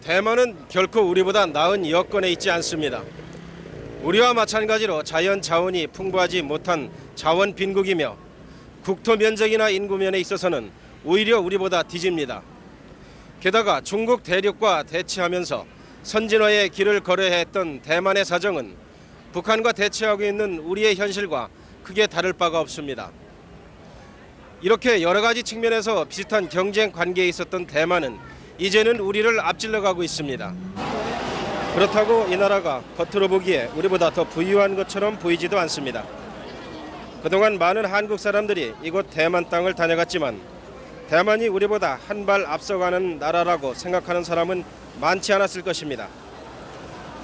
대만은 결코 우리보다 나은 여건에 있지 않습니다. 우리와 마찬가지로 자연 자원이 풍부하지 못한 자원 빈국이며 국토 면적이나 인구 면에 있어서는 오히려 우리보다 뒤집니다. 게다가 중국 대륙과 대치하면서 선진화의 길을 걸어야 했던 대만의 사정은 북한과 대치하고 있는 우리의 현실과 크게 다를 바가 없습니다. 이렇게 여러 가지 측면에서 비슷한 경쟁 관계에 있었던 대만은 이제는 우리를 앞질러 가고 있습니다. 그렇다고 이 나라가 겉으로 보기에 우리보다 더 부유한 것처럼 보이지도 않습니다. 그동안 많은 한국 사람들이 이곳 대만 땅을 다녀갔지만 대만이 우리보다 한 발 앞서가는 나라라고 생각하는 사람은 많지 않았을 것입니다.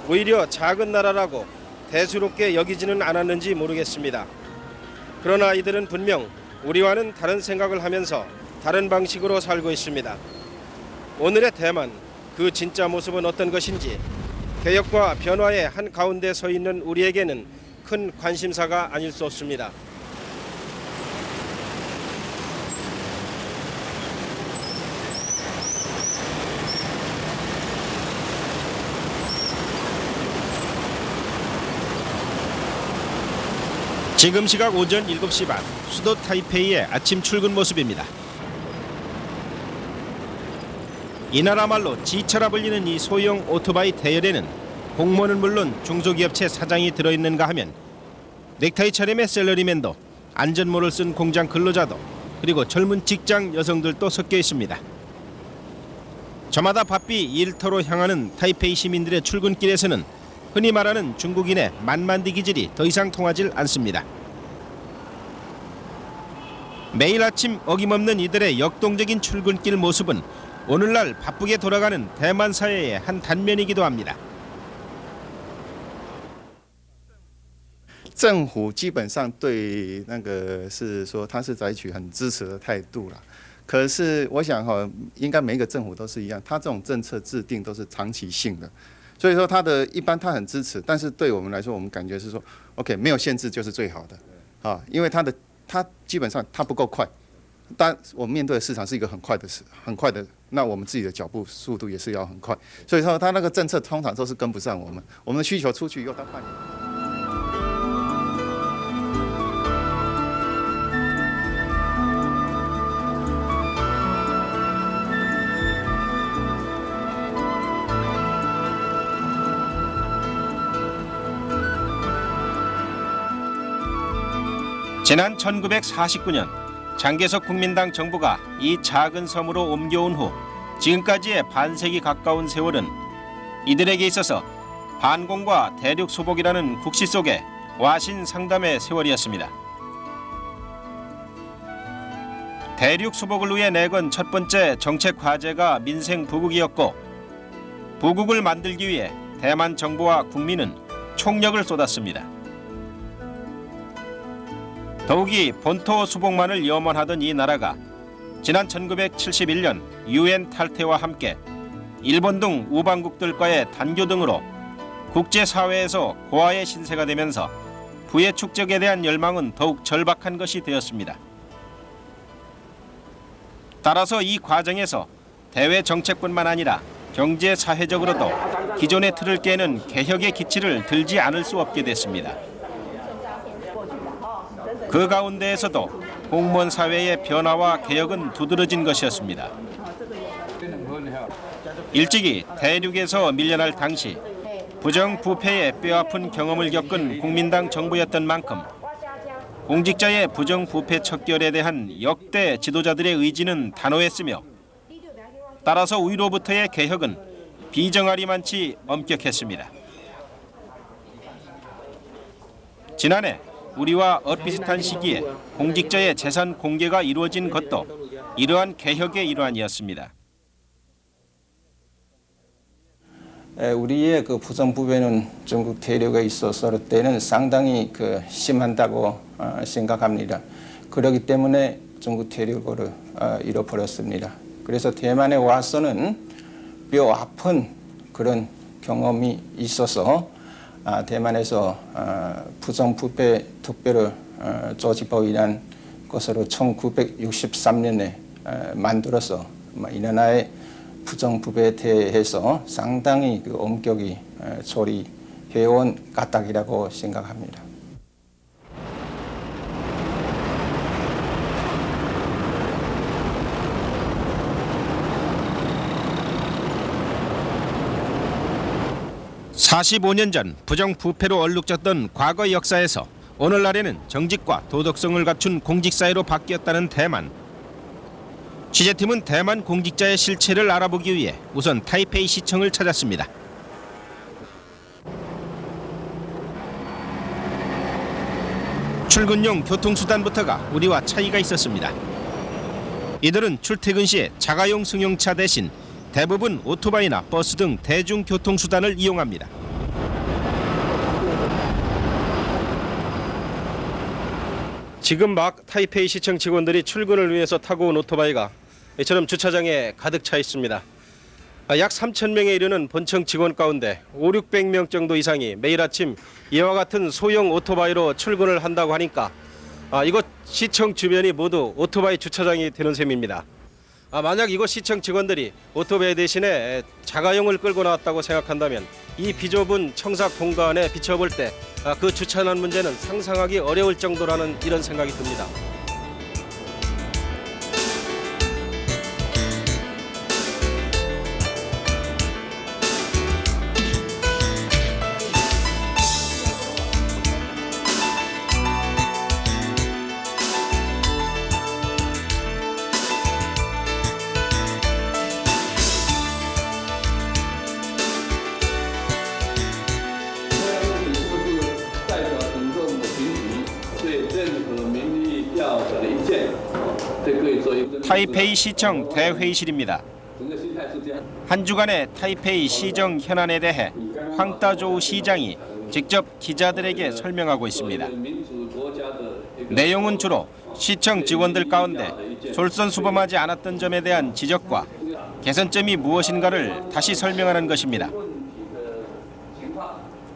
오히려 작은 나라라고 대수롭게 여기지는 않았는지 모르겠습니다. 그러나 이들은 분명 우리와는 다른 생각을 하면서 다른 방식으로 살고 있습니다. 오늘의 대만, 그 진짜 모습은 어떤 것인지 개혁과 변화의 한가운데 서 있는 우리에게는 큰 관심사가 아닐 수 없습니다. 지금 시각 오전 7시 반 수도 타이페이의 아침 출근 모습입니다. 이 나라 말로 지차라 불리는 이 소형 오토바이 대열에는 공무원은 물론 중소기업체 사장이 들어있는가 하면 넥타이 차림의 샐러리맨도 안전모를 쓴 공장 근로자도 그리고 젊은 직장 여성들도 섞여 있습니다. 저마다 바삐 일터로 향하는 타이페이 시민들의 출근길에서는 흔히 말하는 중국인의 만만디 기질이 더 이상 통하질 않습니다. 매일 아침 어김없는 이들의 역동적인 출근길 모습은 오늘날 바쁘게 돌아가는 대만 사회의 한 단면이기도 합니다. 政府基本上对那个是说，他是采取很支持的态度啦。可是我想哈，应该每一个政府都是一样，他这种政策制定都是长期性的，所以说一般他很支持，但是对我们来说，我们感觉是说 ，OK， 没有限制就是最好的啊，因为他基本上他不够快，但我们面对的市场是一个很快的，那我们自己的脚步速度也是要很快，所以说他那个政策通常都是跟不上我们的需求出去又到半年。 지난 1949년 장개석 국민당 정부가 이 작은 섬으로 옮겨온 후 지금까지의 반세기 가까운 세월은 이들에게 있어서 반공과 대륙 수복이라는 국시 속의 와신 상담의 세월이었습니다. 대륙 수복을 위해 내건 첫 번째 정책 과제가 민생 부국이었고 부국을 만들기 위해 대만 정부와 국민은 총력을 쏟았습니다. 더욱이 본토 수복만을 염원하던 이 나라가 지난 1971년 UN 탈퇴와 함께 일본 등 우방국들과의 단교 등으로 국제사회에서 고아의 신세가 되면서 부의 축적에 대한 열망은 더욱 절박한 것이 되었습니다. 따라서 이 과정에서 대외 정책뿐만 아니라 경제 사회적으로도 기존의 틀을 깨는 개혁의 기치를 들지 않을 수 없게 됐습니다. 그 가운데에서도 공무원 사회의 변화와 개혁은 두드러진 것이었습니다. 일찍이 대륙에서 밀려날 당시 부정부패의 뼈아픈 경험을 겪은 국민당 정부였던 만큼 공직자의 부정부패 척결에 대한 역대 지도자들의 의지는 단호했으며 따라서 위로부터의 개혁은 비정아리만치 엄격했습니다. 지난해 우리와 엇비슷한 시기에 공직자의 재산 공개가 이루어진 것도 이러한 개혁의 일환이었습니다. 우리의 그 부정부패는 중국 대륙에 있어서 때는 상당히 심한다고 생각합니다. 그렇기 때문에 중국 대륙을 잃어버렸습니다. 그래서 대만에 와서는 뼈 아픈 그런 경험이 있어서 대만에서 부정부패 특별 조직법이라는 것으로 1963년에 만들어서 이 나라의 부정부패에 대해서 상당히 그 엄격히 처리해온 까닭이라고 생각합니다. (45년) 전 부정부패로 얼룩졌던 과거 역사에서 오늘날에는 정직과 도덕성을 갖춘 공직사회로 바뀌었다는 대만. 취재팀은 대만 공직자의 실체를 알아보기 위해 우선 타이페이 시청을 찾았습니다. 출근용 교통수단부터가 우리와 차이가 있었습니다. 이들은 출퇴근 시에 자가용 승용차 대신 대부분 오토바이나 버스 등 대중교통수단을 이용합니다. 지금 막 타이페이 시청 직원들이 출근을 위해서 타고 온 오토바이가 이처럼 주차장에 가득 차 있습니다. 약 3,000명에 이르는 본청 직원 가운데 500~600명 정도 이상이 매일 아침 이와 같은 소형 오토바이로 출근을 한다고 하니까 이곳 시청 주변이 모두 오토바이 주차장이 되는 셈입니다. 만약 이곳 시청 직원들이 오토바이 대신에 자가용을 끌고 나왔다고 생각한다면 이 비좁은 청사 공간에 비춰볼 때 그 주차난 문제는 상상하기 어려울 정도라는 이런 생각이 듭니다. 타이페이 시청 대회의실입니다. 한 주간의 타이페이 시정 현안에 대해 황따조우 시장이 직접 기자들에게 설명하고 있습니다. 내용은 주로 시청 직원들 가운데 솔선수범하지 않았던 점에 대한 지적과 개선점이 무엇인가를 다시 설명하는 것입니다.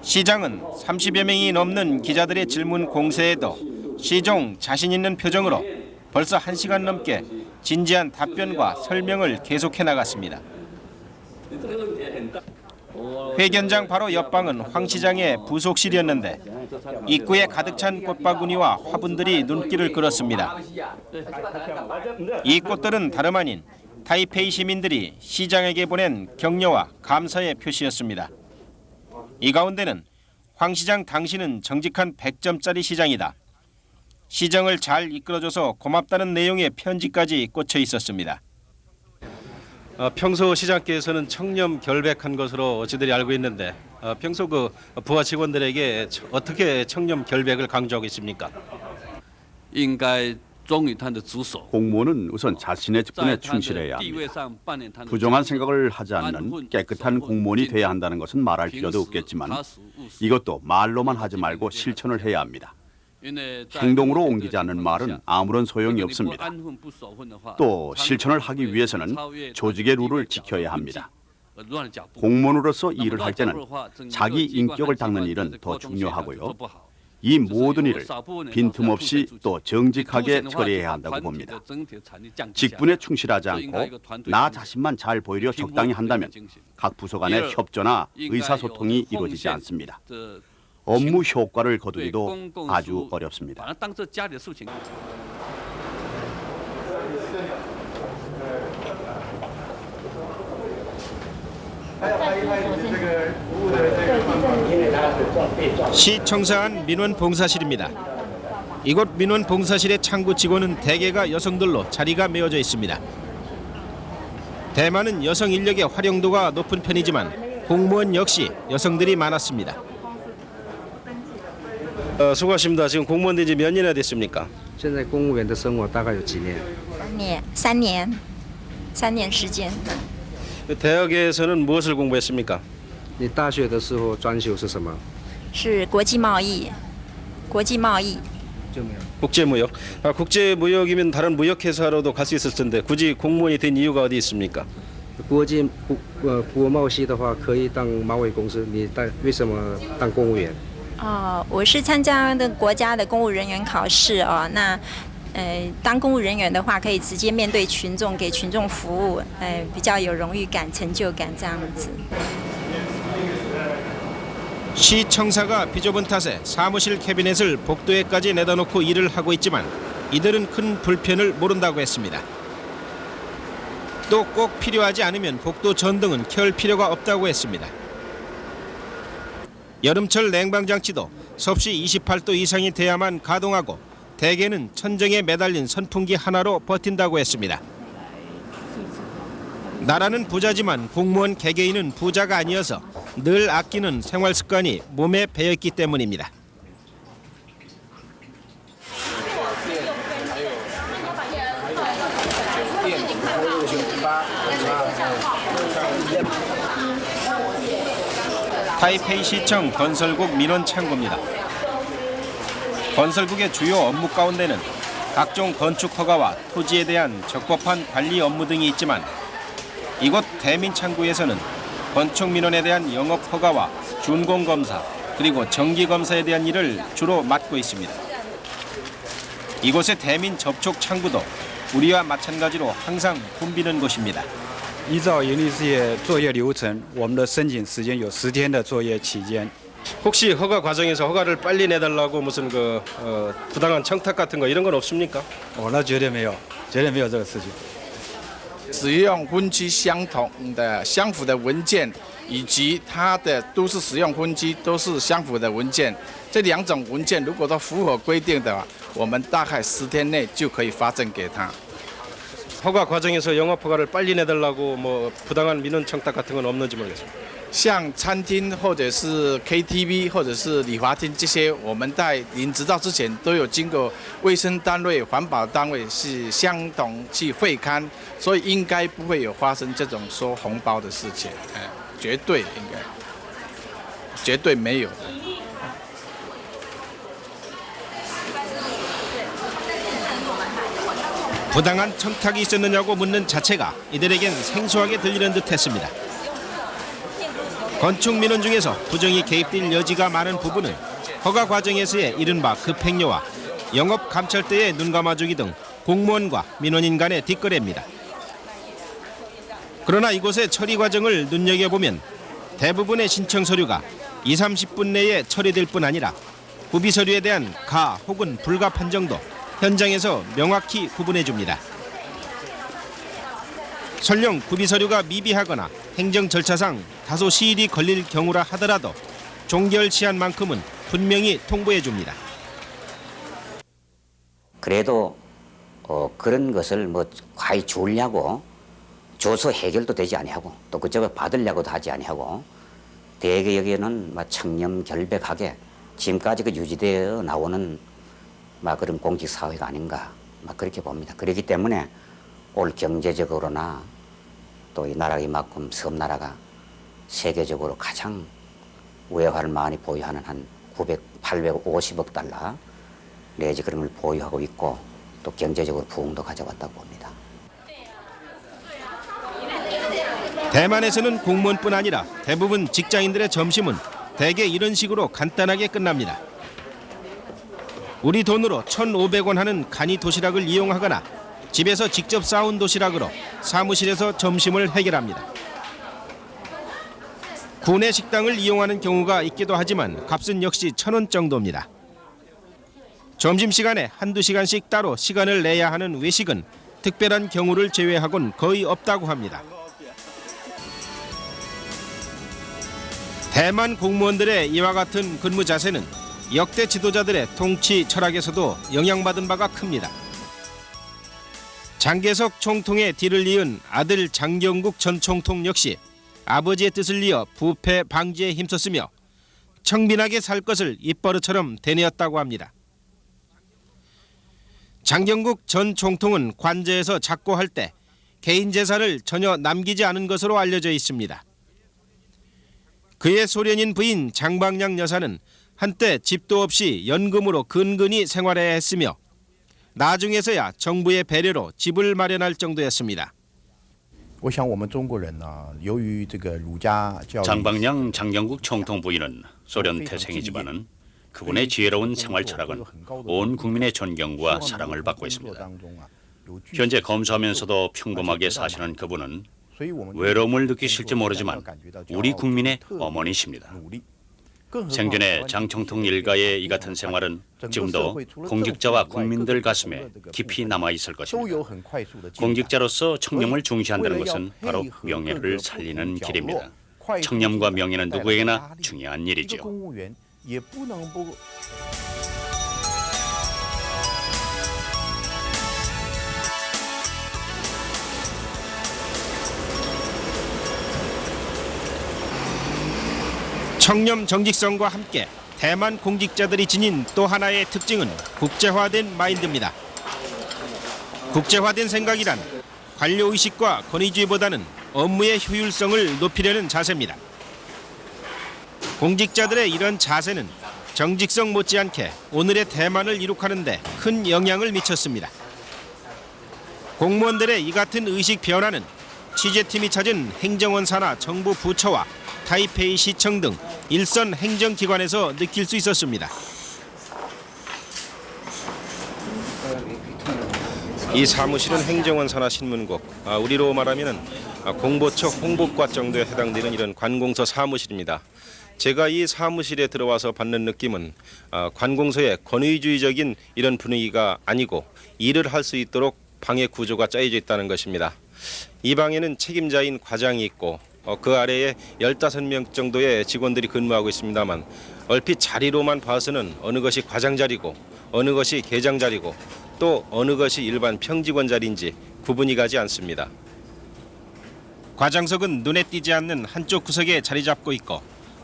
시장은 30여 명이 넘는 기자들의 질문 공세에도 시종 자신 있는 표정으로 벌써 1시간 넘게 진지한 답변과 설명을 계속해 나갔습니다. 회견장 바로 옆방은 황 시장의 부속실이었는데 입구에 가득 찬 꽃바구니와 화분들이 눈길을 끌었습니다. 이 꽃들은 다름 아닌 타이페이 시민들이 시장에게 보낸 격려와 감사의 표시였습니다. 이 가운데는 황 시장 당신은 정직한 100점짜리 시장이다. 시정을 잘 이끌어줘서 고맙다는 내용의 편지까지 꽂혀 있었습니다. 평소 시장께서는 청렴 결백한 것으로 저희들이 알고 있는데 평소 그 부하 직원들에게 어떻게 청렴 결백을 강조하고 있습니까? 공무원은 우선 자신의 직분에 충실해야 합니다. 부정한 생각을 하지 않는 깨끗한 공무원이 돼야 한다는 것은 말할 필요도 없겠지만 이것도 말로만 하지 말고 실천을 해야 합니다. 행동으로 옮기지 않는 말은 아무런 소용이 없습니다. 또 실천을 하기 위해서는 조직의 룰을 지켜야 합니다. 공무원으로서 일을 할 때는 자기 인격을 닦는 일은 더 중요하고요. 이 모든 일을 빈틈없이 또 정직하게 처리해야 한다고 봅니다. 직분에 충실하지 않고 나 자신만 잘 보이려 적당히 한다면 각 부서 간의 협조나 의사소통이 이루어지지 않습니다. 업무 효과를 거두기도 아주 어렵습니다. 시 청사안 민원봉사실입니다. 이곳 민원봉사실의 창구 직원은 대개가 여성들로 자리가 메워져 있습니다. 대만은 여성 인력의 활용도가 높은 편이지만 공무원 역시 여성들이 많았습니다. 수고하십니다. 지금 공무원 된 지 몇 년이나 됐습니까? 现在公务员的生活大概有几年？ 3年时间。 대학에서는 무엇을 공부했습니까? 你大学的时候专修是什么？是国际贸易，国际贸易。 국제무역. 국제무역이면 다른 무역회사로도 갈 수 있을 텐데 굳이 공무원이 된 이유가 어디 있습니까? 国贸系的话可以当马尾公司，你为什么当公务员？ 我是参加的国家的公务人员考试那当公务人员的话，可以直接面对群众，给群众服务，比较有荣誉感、成就感这样子。 시청사가 비좁은 탓에 사무실 캐비넷을 복도에까지 내다놓고 일을 하고 있지만 이들은 큰 불편을 모른다고 했습니다. 또 꼭 필요하지 않으면 복도 전등은 켤 필요가 없다고 했습니다. 여름철 냉방장치도 섭씨 28도 이상이 돼야만 가동하고 대개는 천정에 매달린 선풍기 하나로 버틴다고 했습니다. 나라는 부자지만 공무원 개개인은 부자가 아니어서 늘 아끼는 생활 습관이 몸에 배어있기 때문입니다. 타이페이 시청 건설국 민원 창구입니다. 건설국의 주요 업무 가운데는 각종 건축 허가와 토지에 대한 적법한 관리 업무 등이 있지만 이곳 대민창구에서는 건축 민원에 대한 영업 허가와 준공 검사 그리고 정기 검사에 대한 일을 주로 맡고 있습니다. 이곳의 대민 접촉 창구도 우리와 마찬가지로 항상 붐비는 곳입니다. 依照营利事业作业流程，我们的申请时间有10天的作业期间。 혹시 허가 과정에서 허가를 빨리 내달라고 무슨 부당한 청탁 같은 거 이런 건 없습니까? 那绝对没有，绝对没有这个事情。 使用分区相同的相符的文件，以及它的都市使用分区都是相符的文件，这2种文件如果都符合规定的话，我们大概10天内就可以发证给他。 허가 과정에서 영업 허가를 빨리 내달라고 뭐 부당한 민원 청탁 같은 건 없는지 모르겠습니다. 像餐厅或者是 KTV 或者是理发厅这些，我们在领执照之前都有经过卫生单位、环保单位是相同去会勘，所以应该不会有发生这种收红包的事情，绝对应该，绝对没有的。 부당한 청탁이 있었느냐고 묻는 자체가 이들에겐 생소하게 들리는 듯했습니다. 건축 민원 중에서 부정이 개입될 여지가 많은 부분은 허가 과정에서의 이른바 급행료와 영업 감찰 때의 눈감아주기 등 공무원과 민원인 간의 뒷거래입니다. 그러나 이곳의 처리 과정을 눈여겨보면 대부분의 신청 서류가 20-30분 내에 처리될 뿐 아니라 구비 서류에 대한 가 혹은 불가 판정도 현장에서 명확히 구분해 줍니다. 설령 구비 서류가 미비하거나 행정 절차상 다소 시일이 걸릴 경우라 하더라도 종결 시한만큼은 분명히 통보해 줍니다. 그래도 그런 것을 뭐 과히 주려고 줘서 해결도 되지 아니하고 또 그쪽에 받으려고도 하지 아니하고 대개 여기에는 청렴결백하게 지금까지 유지되어 나오는 그런 공직 사회가 아닌가 그렇게 봅니다. 그렇기 때문에 올 경제적으로나 또 이 나라 이만큼 섬나라가 세계적으로 가장 외화를 많이 보유하는 한 850억 달러 내지 그런 걸 보유하고 있고 또 경제적으로 부흥도 가져왔다고 봅니다. 대만에서는 공무원뿐 아니라 대부분 직장인들의 점심은 대개 이런 식으로 간단하게 끝납니다. 우리 돈으로 1,500원 하는 간이 도시락을 이용하거나 집에서 직접 싸온 도시락으로 사무실에서 점심을 해결합니다. 구내 식당을 이용하는 경우가 있기도 하지만 값은 역시 1,000원 정도입니다. 점심시간에 한두 시간씩 따로 시간을 내야 하는 외식은 특별한 경우를 제외하곤 거의 없다고 합니다. 대만 공무원들의 이와 같은 근무 자세는 역대 지도자들의 통치 철학에서도 영향받은 바가 큽니다. 장개석 총통의 뒤를 이은 아들 장경국 전 총통 역시 아버지의 뜻을 이어 부패 방지에 힘썼으며 청빈하게 살 것을 입버릇처럼 되뇌었다고 합니다. 장경국 전 총통은 관저에서 작고할 때 개인 재산을 전혀 남기지 않은 것으로 알려져 있습니다. 그의 소련인 부인 장방량 여사는 한때 집도 없이 연금으로 근근히 생활해야 했으며 나중에서야 정부의 배려로 집을 마련할 정도였습니다. 장방량 장경국 총통 부인은 소련 태생이지만은 그분의 지혜로운 생활 철학은 온 국민의 존경과 사랑을 받고 있습니다. 현재 검소하면서도 평범하게 사시는 그분은 외로움을 느끼실지 모르지만 우리 국민의 어머니십니다. 생전에 장청통 일가의 이 같은 생활은 지금도 공직자와 국민들 가슴에 깊이 남아 있을 것입니다. 공직자로서 청렴을 중시한다는 것은 바로 명예를 살리는 길입니다. 청렴과 명예는 누구에게나 중요한 일이죠. 청렴 정직성과 함께 대만 공직자들이 지닌 또 하나의 특징은 국제화된 마인드입니다. 국제화된 생각이란 관료의식과 권위주의보다는 업무의 효율성을 높이려는 자세입니다. 공직자들의 이런 자세는 정직성 못지않게 오늘의 대만을 이룩하는 데 큰 영향을 미쳤습니다. 공무원들의 이 같은 의식 변화는 취재팀이 찾은 행정원 산하 정부 부처와 타이페이 시청 등 일선 행정기관에서 느낄 수 있었습니다. 이 사무실은 행정원 산하 신문국, 우리로 말하면 공보처 홍보과 정도에 해당되는 이런 관공서 사무실입니다. 제가 이 사무실에 들어와서 받는 느낌은 관공서의 권위주의적인 이런 분위기가 아니고 일을 할 수 있도록 방해 구조가 짜여져 있다는 것입니다. 이 방에는 책임자인 과장이 있고 그 아래에 15명 정도의 직원들이 근무하고 있습니다만 얼핏 자리로만 봐서는 어느 것이 과장 자리고 어느 것이 계장 자리고 또 어느 것이 일반 평직원 자리인지 구분이 가지 않습니다. 과장석은 눈에 띄지 않는 한쪽 구석에 자리 잡고 있고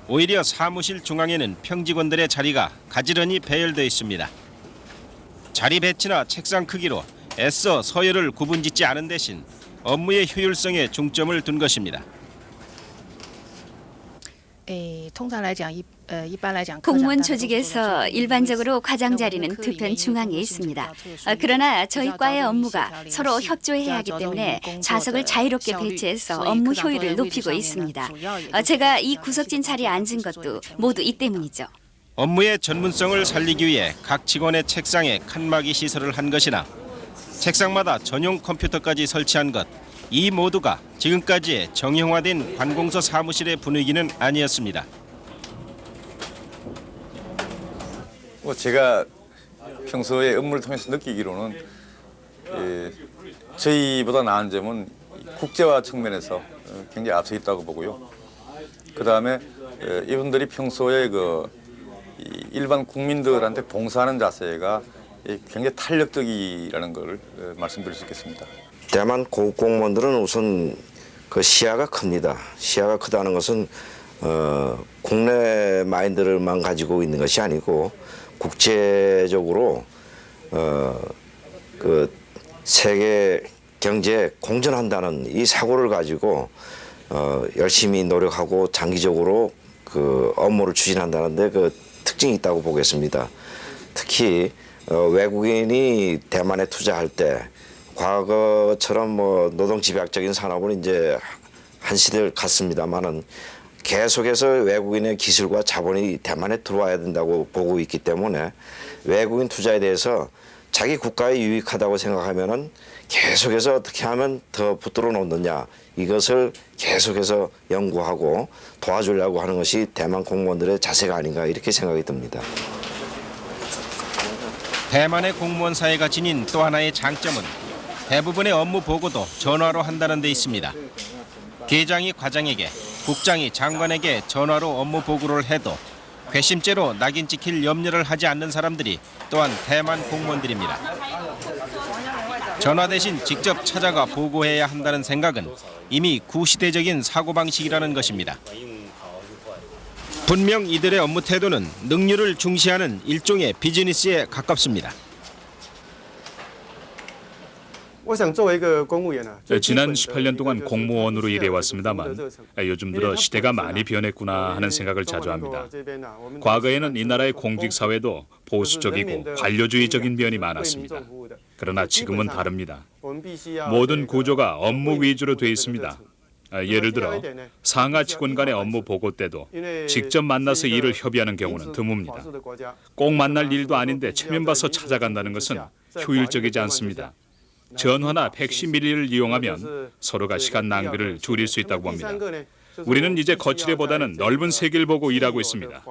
오히려 사무실 중앙에는 평직원들의 자리가 가지런히 배열되어 있습니다. 자리 배치나 책상 크기로 애써 서열을 구분짓지 않은 대신 업무의 효율성에 중점을 둔 것입니다. 공무원 조직에서 일반적으로 과장 자리는 두 편 중앙에 있습니다. 그러나 저희 과의 업무가 서로 협조해야 하기 때문에 좌석을 자유롭게 배치해서 업무 효율을 높이고 있습니다. 제가 이 구석진 자리에 앉은 것도 모두 이 때문이죠. 업무의 전문성을 살리기 위해 각 직원의 책상에 칸막이 시설을 한 것이나 책상마다 전용 컴퓨터까지 설치한 것, 이 모두가 지금까지의 정형화된 관공서 사무실의 분위기는 아니었습니다. 제가 평소에 업무를 통해서 느끼기로는 저희보다 나은 점은 국제화 측면에서 굉장히 앞서 있다고 보고요. 그 다음에 이분들이 평소에 일반 국민들한테 봉사하는 자세가 굉장히 탄력적이라는 걸 말씀드릴 수 있겠습니다. 대만 고급 공무원들은 우선 그 시야가 큽니다. 시야가 크다는 것은 국내 마인드를만 가지고 있는 것이 아니고 국제적으로 그 세계 경제에 공존한다는 이 사고를 가지고 열심히 노력하고 장기적으로 그 업무를 추진한다는데 그 특징이 있다고 보겠습니다. 특히 외국인이 대만에 투자할 때 과거처럼 뭐 노동집약적인 산업은 이제 한 시대를 갔습니다만은 계속해서 외국인의 기술과 자본이 대만에 들어와야 된다고 보고 있기 때문에 외국인 투자에 대해서 자기 국가에 유익하다고 생각하면은 계속해서 어떻게 하면 더 붙들어 놓느냐 이것을 계속해서 연구하고 도와주려고 하는 것이 대만 공무원들의 자세가 아닌가 이렇게 생각이 듭니다. 대만의 공무원 사회가 지닌 또 하나의 장점은 대부분의 업무 보고도 전화로 한다는 데 있습니다. 계장이 과장에게, 국장이 장관에게 전화로 업무 보고를 해도 괘씸죄로 낙인 찍힐 염려를 하지 않는 사람들이 또한 대만 공무원들입니다. 전화 대신 직접 찾아가 보고해야 한다는 생각은 이미 구시대적인 사고방식이라는 것입니다. 분명 이들의 업무 태도는 능률을 중시하는 일종의 비즈니스에 가깝습니다. 지난 18년 동안 공무원으로 일해왔습니다만 요즘 들어 시대가 많이 변했구나 하는 생각을 자주 합니다. 과거에는 이 나라의 공직사회도 보수적이고 관료주의적인 면이 많았습니다. 그러나 지금은 다릅니다. 모든 구조가 업무 위주로 돼 있습니다. 예를 들어 상하 직원 간의 업무 보고 때도 직접 만나서 일을 협의하는 경우는 드뭅니다. 꼭 만날 일도 아닌데 체면 봐서 찾아간다는 것은 효율적이지 않습니다. 전화나 팩시밀리를 이용하면 서로가 시간 낭비를 줄일 수 있다고 봅니다. 우리는 이제 거칠애보다는 넓은 세계를 보고 일하고 있습니다.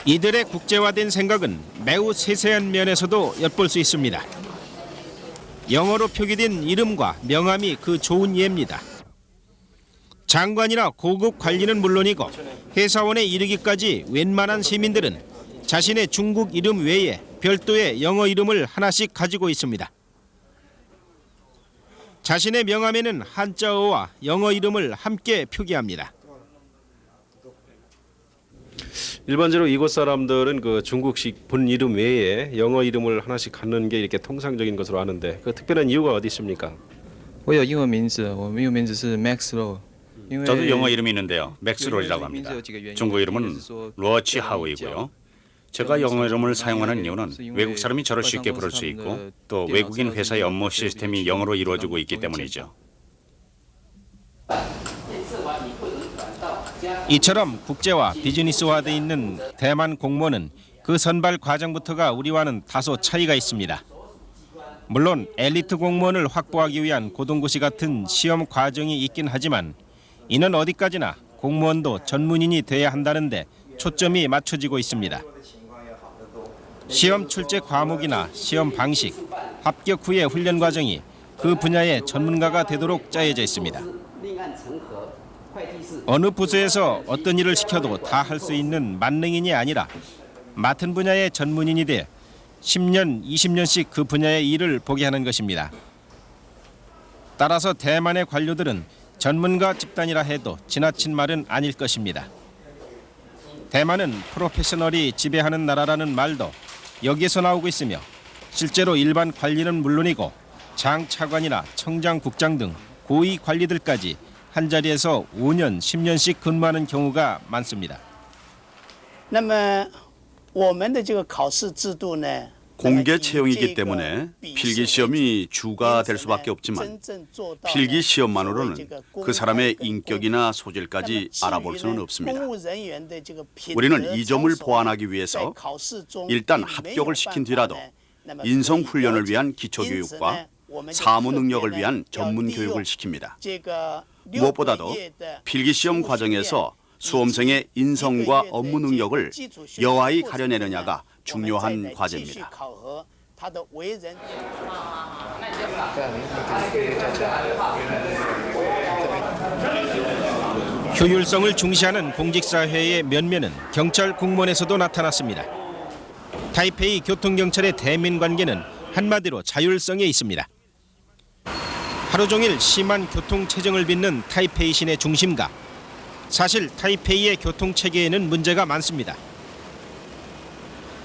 이들의 국제화된 생각은 매우 세세한 면에서도 엿볼 수 있습니다. 영어로 표기된 이름과 명함이 그 좋은 예입니다. 장관이나 고급 관리는 물론이고 회사원에 이르기까지 웬만한 시민들은 자신의 중국 이름 외에 별도의 영어 이름을 하나씩 가지고 있습니다. 자신의 명함에는 한자어와 영어 이름을 함께 표기합니다. 일반적으로 이곳 사람들은 그 중국식 본 이름 외에 영어 이름을 하나씩 갖는 게 이렇게 통상적인 것으로 아는데 그 특별한 이유가 어디 있습니까? 我有英文名字，我英文名字是 Max Low。 저도 영어 이름이 있는데요. 맥스롤이라고 합니다. 중국 이름은 루어치 하우이고요. 제가 영어 이름을 사용하는 이유는 외국 사람이 저를 쉽게 부를 수 있고 또 외국인 회사의 업무 시스템이 영어로 이루어지고 있기 때문이죠. 이처럼 국제화, 비즈니스화돼 있는 대만 공무원은 그 선발 과정부터가 우리와는 다소 차이가 있습니다. 물론 엘리트 공무원을 확보하기 위한 고등고시 같은 시험 과정이 있긴 하지만 이는 어디까지나 공무원도 전문인이 돼야 한다는데 초점이 맞춰지고 있습니다. 시험 출제 과목이나 시험 방식, 합격 후의 훈련 과정이 그 분야의 전문가가 되도록 짜여져 있습니다. 어느 부서에서 어떤 일을 시켜도 다 할 수 있는 만능인이 아니라 맡은 분야의 전문인이 돼 10년, 20년씩 그 분야의 일을 보게 하는 것입니다. 따라서 대만의 관료들은 전문가 집단이라 해도 지나친 말은 아닐 것입니다. 대만은 프로페셔널이 지배하는 나라라는 말도 여기에서 나오고 있으며 실제로 일반 관리는 물론이고 장 차관이나 청장 국장 등 고위 관리들까지 한 자리에서 5년, 10년씩 근무하는 경우가 많습니다. 공개 채용이기 때문에 필기 시험이 주가 될 수밖에 없지만 필기 시험만으로는 그 사람의 인격이나 소질까지 알아볼 수는 없습니다. 우리는 이 점을 보완하기 위해서 일단 합격을 시킨 뒤라도 인성 훈련을 위한 기초 교육과 사무 능력을 위한 전문 교육을 시킵니다. 무엇보다도 필기시험 과정에서 수험생의 인성과 업무 능력을 여하히 가려내느냐가 중요한 과제입니다. 효율성을 중시하는 공직사회의 면면은 경찰 공무원에서도 나타났습니다. 타이페이 교통경찰의 대면 관계는 한마디로 자율성에 있습니다. 하루 종일 심한 교통체증을 빚는 타이페이 시내 중심가. 사실 타이페이의 교통체계에는 문제가 많습니다.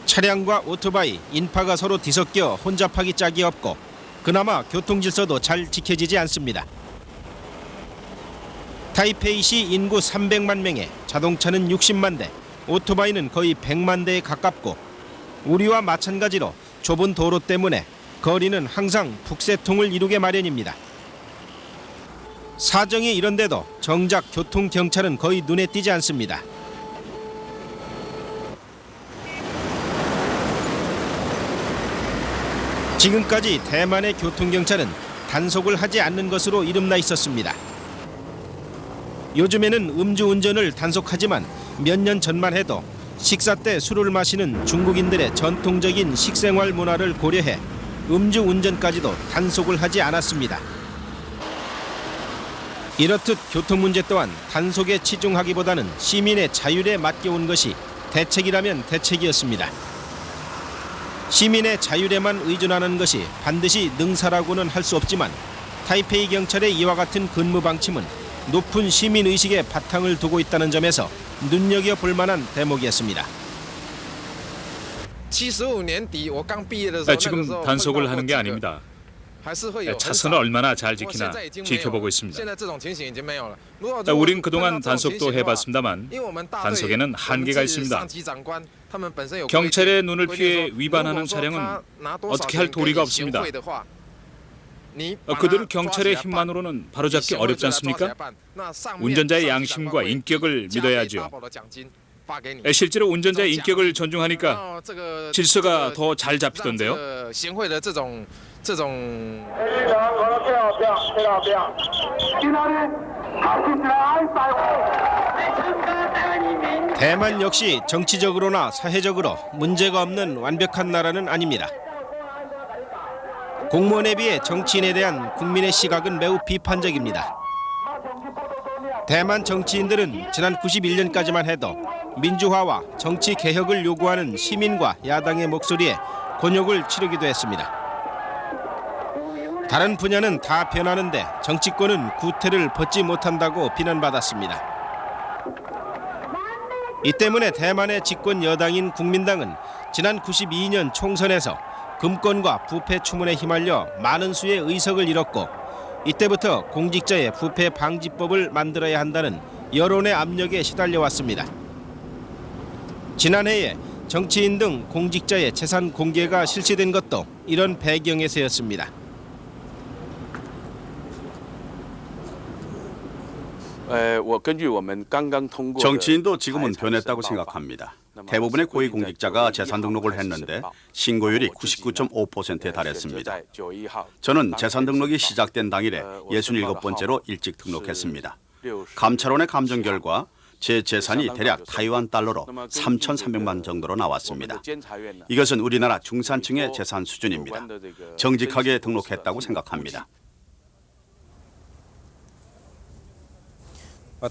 차량과 오토바이, 인파가 서로 뒤섞여 혼잡하기 짝이 없고 그나마 교통질서도 잘 지켜지지 않습니다. 타이페이시 인구 300만 명에 자동차는 60만 대, 오토바이는 거의 100만 대에 가깝고 우리와 마찬가지로 좁은 도로 때문에 거리는 항상 북새통을 이루게 마련입니다. 사정이 이런데도 정작 교통경찰은 거의 눈에 띄지 않습니다. 지금까지 대만의 교통경찰은 단속을 하지 않는 것으로 이름나 있었습니다. 요즘에는 음주운전을 단속하지만 몇 년 전만 해도 식사 때 술을 마시는 중국인들의 전통적인 식생활 문화를 고려해 음주운전까지도 단속을 하지 않았습니다. 이렇듯 교통 문제 또한 단속에 치중하기보다는 시민의 자율에 맡겨온 것이 대책이라면 대책이었습니다. 시민의 자율에만 의존하는 것이 반드시 능사라고는 할 수 없지만 타이페이 경찰의 이와 같은 근무 방침은 높은 시민의식에 바탕을 두고 있다는 점에서 눈여겨볼 만한 대목이었습니다. 지금 단속을 하는 게 아닙니다. 차선을 얼마나 잘 지키나 지켜보고 있습니다. 우린 그동안 단속도 해봤습니다만 단속에는 한계가 있습니다. 경찰의 눈을 피해 위반하는 차량은 어떻게 할 도리가 없습니다. 그들을 경찰의 힘만으로는 바로잡기 어렵지 않습니까? 운전자의 양심과 인격을 믿어야죠. 실제로 운전자의 인격을 존중하니까 질서가 더 잘 잡히던데요. 대만 역시 정치적으로나 사회적으로 문제가 없는 완벽한 나라는 아닙니다. 공무원에 비해 정치인에 대한 국민의 시각은 매우 비판적입니다. 대만 정치인들은 지난 91년까지만 해도 민주화와 정치 개혁을 요구하는 시민과 야당의 목소리에 곤욕을 치르기도 했습니다. 다른 분야는 다 변하는데 정치권은 구태를 벗지 못한다고 비난받았습니다. 이 때문에 대만의 집권 여당인 국민당은 지난 92년 총선에서 금권과 부패 추문에 휘말려 많은 수의 의석을 잃었고 이때부터 공직자의 부패 방지법을 만들어야 한다는 여론의 압력에 시달려왔습니다. 지난해에 정치인 등 공직자의 재산 공개가 실시된 것도 이런 배경에서였습니다. 정치인도 지금은 변했다고 생각합니다. 대부분의 고위공직자가 재산 등록을 했는데 신고율이 99.5%에 달했습니다. 저는 재산 등록이 시작된 당일에 67번째로 일찍 등록했습니다. 감찰원의 감정 결과 제 재산이 대략 타이완 달러로 3,300만 정도로 나왔습니다. 이것은 우리나라 중산층의 재산 수준입니다. 정직하게 등록했다고 생각합니다.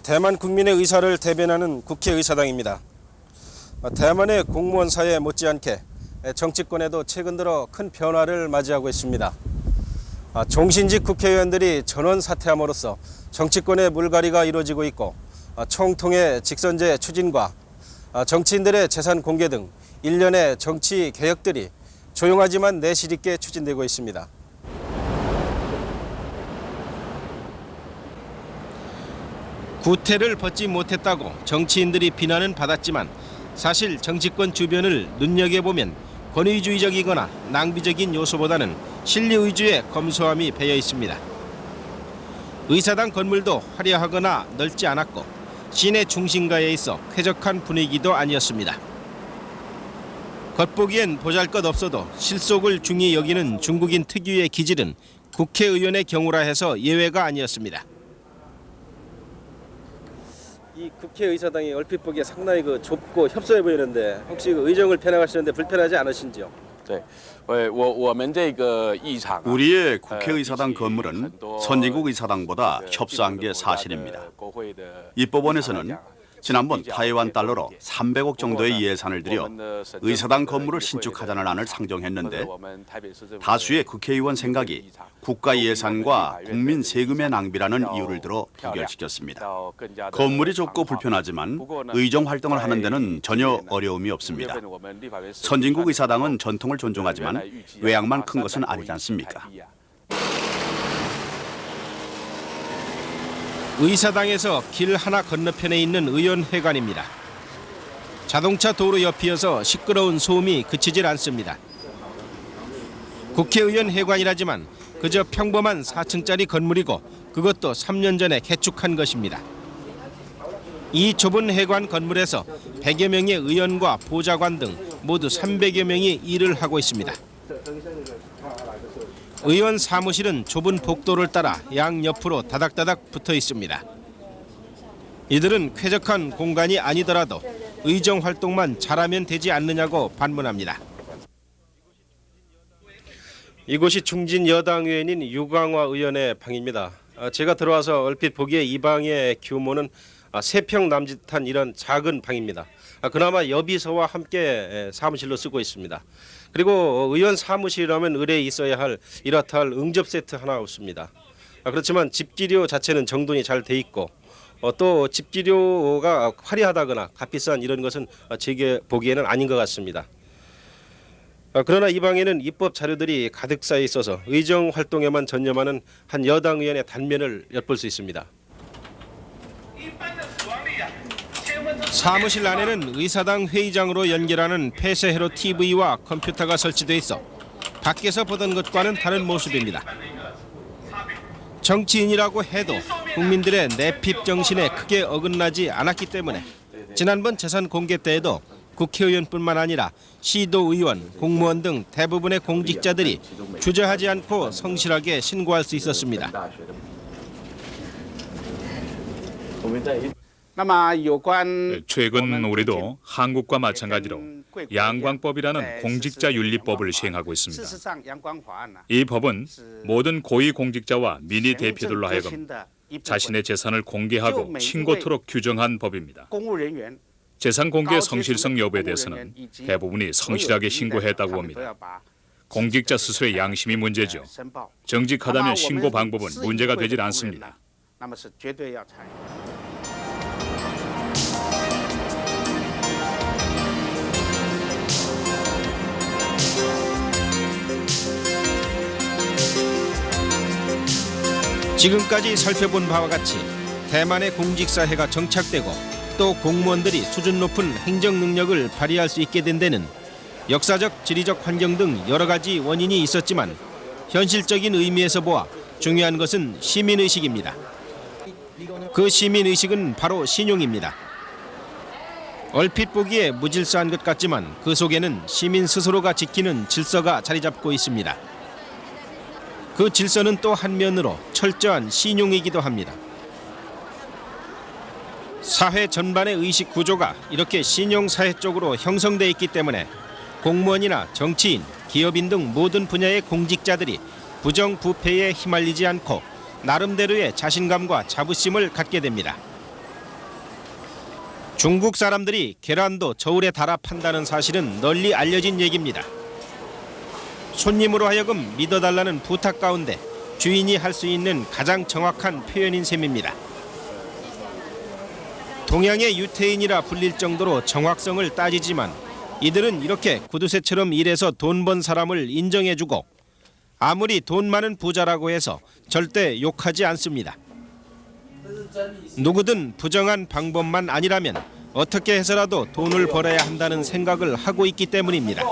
대만 국민의 의사를 대변하는 국회의사당입니다. 대만의 공무원 사회 못지않게 정치권에도 최근 들어 큰 변화를 맞이하고 있습니다. 종신직 국회의원들이 전원 사퇴함으로써 정치권의 물갈이가 이루어지고 있고 총통의 직선제 추진과 정치인들의 재산 공개 등 일련의 정치 개혁들이 조용하지만 내실 있게 추진되고 있습니다. 구태를 벗지 못했다고 정치인들이 비난은 받았지만 사실 정치권 주변을 눈여겨보면 권위주의적이거나 낭비적인 요소보다는 실리 위주의 검소함이 배어 있습니다. 의사당 건물도 화려하거나 넓지 않았고 시내 중심가에 있어 쾌적한 분위기도 아니었습니다. 겉보기엔 보잘것없어도 실속을 중히 여기는 중국인 특유의 기질은 국회의원의 경우라 해서 예외가 아니었습니다. 이 국회의사당이 얼핏 보기에 상당히 좁고 협소해 보이는데 혹시 의정을 편행하시는데 불편하지 않으신지요? 네. 우리의 국회의사당 건물은 선진국 의사당보다 협소한 게 사실입니다. 이 법원에서는 지난번 타이완 달러로 300억 정도의 예산을 들여 의사당 건물을 신축하자는 안을 상정했는데 다수의 국회의원 생각이 국가 예산과 국민 세금의 낭비라는 이유를 들어 부결시켰습니다. 건물이 좁고 불편하지만 의정 활동을 하는 데는 전혀 어려움이 없습니다. 선진국 의사당은 전통을 존중하지만 외양만 큰 것은 아니지 않습니까? 의사당에서 길 하나 건너편에 있는 의원회관입니다. 자동차 도로 옆이어서 시끄러운 소음이 그치질 않습니다. 국회의원 회관이라지만 그저 평범한 4층짜리 건물이고 그것도 3년 전에 개축한 것입니다. 이 좁은 회관 건물에서 100여 명의 의원과 보좌관 등 모두 300여 명이 일을 하고 있습니다. 의원 사무실은 좁은 복도를 따라 양옆으로 다닥다닥 붙어 있습니다. 이들은 쾌적한 공간이 아니더라도 의정 활동만 잘하면 되지 않느냐고 반문합니다. 이곳이 중진 여당 의원인 유광화 의원의 방입니다. 제가 들어와서 얼핏 보기에 이 방의 규모는 3평 남짓한 이런 작은 방입니다. 그나마 여비서와 함께 사무실로 쓰고 있습니다. 그리고 의원 사무실이라면 의뢰에 있어야 할 이렇다 할 응접 세트 하나 없습니다. 그렇지만 집기료 자체는 정돈이 잘 돼 있고 또 집기료가 화려하다거나 값비싼 이런 것은 제게 보기에는 아닌 것 같습니다. 그러나 이 방에는 입법 자료들이 가득 쌓여 있어서 의정 활동에만 전념하는 한 여당 의원의 단면을 엿볼 수 있습니다. 사무실 안에는 의사당 회의장으로 연결하는 폐쇄회로 TV와 컴퓨터가 설치돼 있어 밖에서 보던 것과는 다른 모습입니다. 정치인이라고 해도 국민들의 내핍 정신에 크게 어긋나지 않았기 때문에 지난번 재산 공개 때에도 국회의원뿐만 아니라 시도의원, 공무원 등 대부분의 공직자들이 주저하지 않고 성실하게 신고할 수 있었습니다. 최근 우리도 한국과 마찬가지로 양광법이라는 공직자 윤리법을 시행하고 있습니다. 이 법은 모든 고위 공직자와 민의 대표들로 하여금 자신의 재산을 공개하고 신고토록 규정한 법입니다. 재산 공개의 성실성 여부에 대해서는 대부분이 성실하게 신고했다고 봅니다. 공직자 스스로의 양심이 문제죠. 정직하다면 신고 방법은 문제가 되질 않습니다. 지금까지 살펴본 바와 같이 대만의 공직사회가 정착되고 또 공무원들이 수준 높은 행정 능력을 발휘할 수 있게 된 데는 역사적, 지리적 환경 등 여러 가지 원인이 있었지만 현실적인 의미에서 보아 중요한 것은 시민의식입니다. 그 시민의식은 바로 신용입니다. 얼핏 보기에 무질서한 것 같지만 그 속에는 시민 스스로가 지키는 질서가 자리 잡고 있습니다. 그 질서는 또 한면으로 철저한 신용이기도 합니다. 사회 전반의 의식 구조가 이렇게 신용사회 쪽으로 형성돼 있기 때문에 공무원이나 정치인, 기업인 등 모든 분야의 공직자들이 부정부패에 휘말리지 않고 나름대로의 자신감과 자부심을 갖게 됩니다. 중국 사람들이 계란도 저울에 달아 판다는 사실은 널리 알려진 얘기입니다. 손님으로 하여금 믿어달라는 부탁 가운데 주인이 할 수 있는 가장 정확한 표현인 셈입니다. 동양의 유태인이라 불릴 정도로 정확성을 따지지만 이들은 이렇게 구두쇠처럼 일해서 돈 번 사람을 인정해주고 아무리 돈 많은 부자라고 해서 절대 욕하지 않습니다. 누구든 부정한 방법만 아니라면 어떻게 해서라도 돈을 벌어야 한다는 생각을 하고 있기 때문입니다.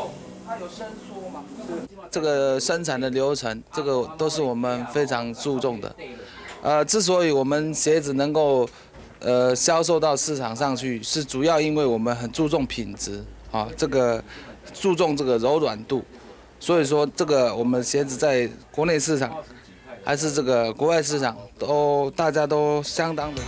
这个生产的流程，这个都是我们非常注重的。之所以我们鞋子能够销售到市场上去，是主要因为我们很注重品质啊，这个注重这个柔软度。所以说，这个我们鞋子在国内市场还是这个国外市场大家都相当的。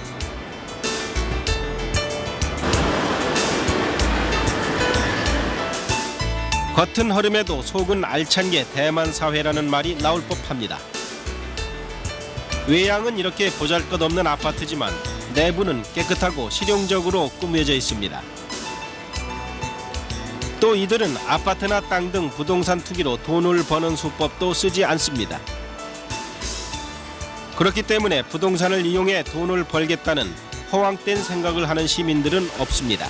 겉은 허름해도 속은 알찬 게 대만 사회라는 말이 나올 법합니다. 외양은 이렇게 보잘것없는 아파트지만 내부는 깨끗하고 실용적으로 꾸며져 있습니다. 또 이들은 아파트나 땅 등 부동산 투기로 돈을 버는 수법도 쓰지 않습니다. 그렇기 때문에 부동산을 이용해 돈을 벌겠다는 허황된 생각을 하는 시민들은 없습니다.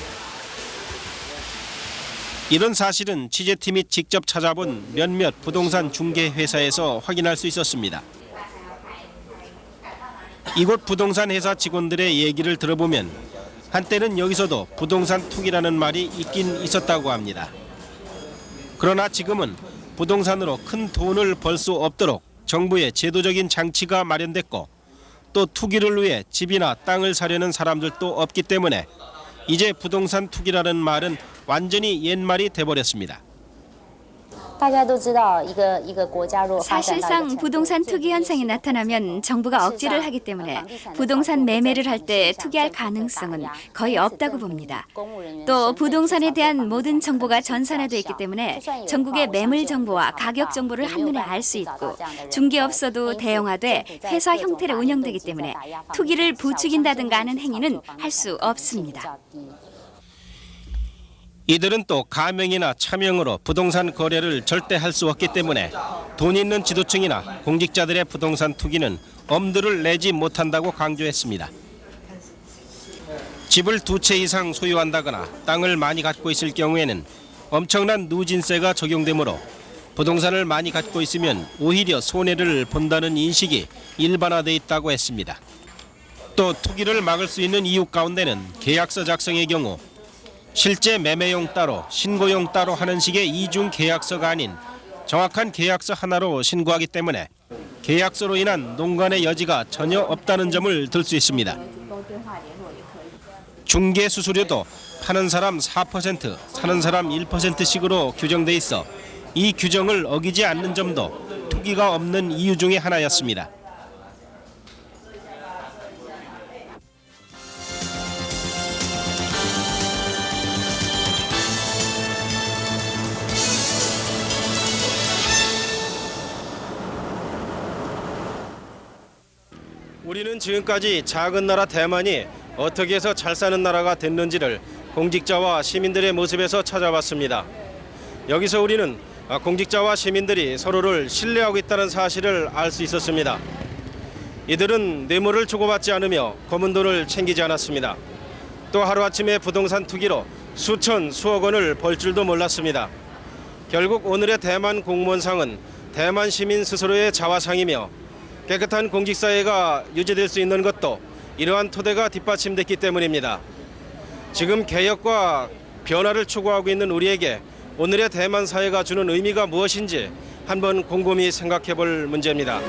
이런 사실은 취재팀이 직접 찾아본 몇몇 부동산 중개회사에서 확인할 수 있었습니다. 이곳 부동산 회사 직원들의 얘기를 들어보면 한때는 여기서도 부동산 투기라는 말이 있긴 있었다고 합니다. 그러나 지금은 부동산으로 큰 돈을 벌 수 없도록 정부의 제도적인 장치가 마련됐고 또 투기를 위해 집이나 땅을 사려는 사람들도 없기 때문에 이제 부동산 투기라는 말은 완전히 옛말이 돼버렸습니다. 사실상 부동산 투기 현상이 나타나면 정부가 억제를 하기 때문에 부동산 매매를 할 때 투기할 가능성은 거의 없다고 봅니다. 또 부동산에 대한 모든 정보가 전산화되어 있기 때문에 전국의 매물 정보와 가격 정보를 한눈에 알 수 있고 중개업소도 대형화돼 회사 형태로 운영되기 때문에 투기를 부추긴다든가 하는 행위는 할 수 없습니다. 이들은 또 가명이나 차명으로 부동산 거래를 절대 할 수 없기 때문에 돈 있는 지도층이나 공직자들의 부동산 투기는 엄두를 내지 못한다고 강조했습니다. 집을 2채 이상 소유한다거나 땅을 많이 갖고 있을 경우에는 엄청난 누진세가 적용되므로 부동산을 많이 갖고 있으면 오히려 손해를 본다는 인식이 일반화돼 있다고 했습니다. 또 투기를 막을 수 있는 이유 가운데는 계약서 작성의 경우 실제 매매용 따로 신고용 따로 하는 식의 이중 계약서가 아닌 정확한 계약서 하나로 신고하기 때문에 계약서로 인한 농간의 여지가 전혀 없다는 점을 들 수 있습니다. 중개 수수료도 파는 사람 4%, 사는 사람 1%씩으로 규정돼 있어 이 규정을 어기지 않는 점도 투기가 없는 이유 중에 하나였습니다. 우리는 지금까지 작은 나라 대만이 어떻게 해서 잘 사는 나라가 됐는지를 공직자와 시민들의 모습에서 찾아봤습니다. 여기서 우리는 공직자와 시민들이 서로를 신뢰하고 있다는 사실을 알 수 있었습니다. 이들은 뇌물을 주고받지 않으며 검은 돈을 챙기지 않았습니다. 또 하루아침에 부동산 투기로 수천, 수억 원을 벌 줄도 몰랐습니다. 결국 오늘의 대만 공무원상은 대만 시민 스스로의 자화상이며 깨끗한 공직사회가 유지될 수 있는 것도 이러한 토대가 뒷받침됐기 때문입니다. 지금 개혁과 변화를 추구하고 있는 우리에게 오늘의 대만 사회가 주는 의미가 무엇인지 한번 곰곰이 생각해 볼 문제입니다.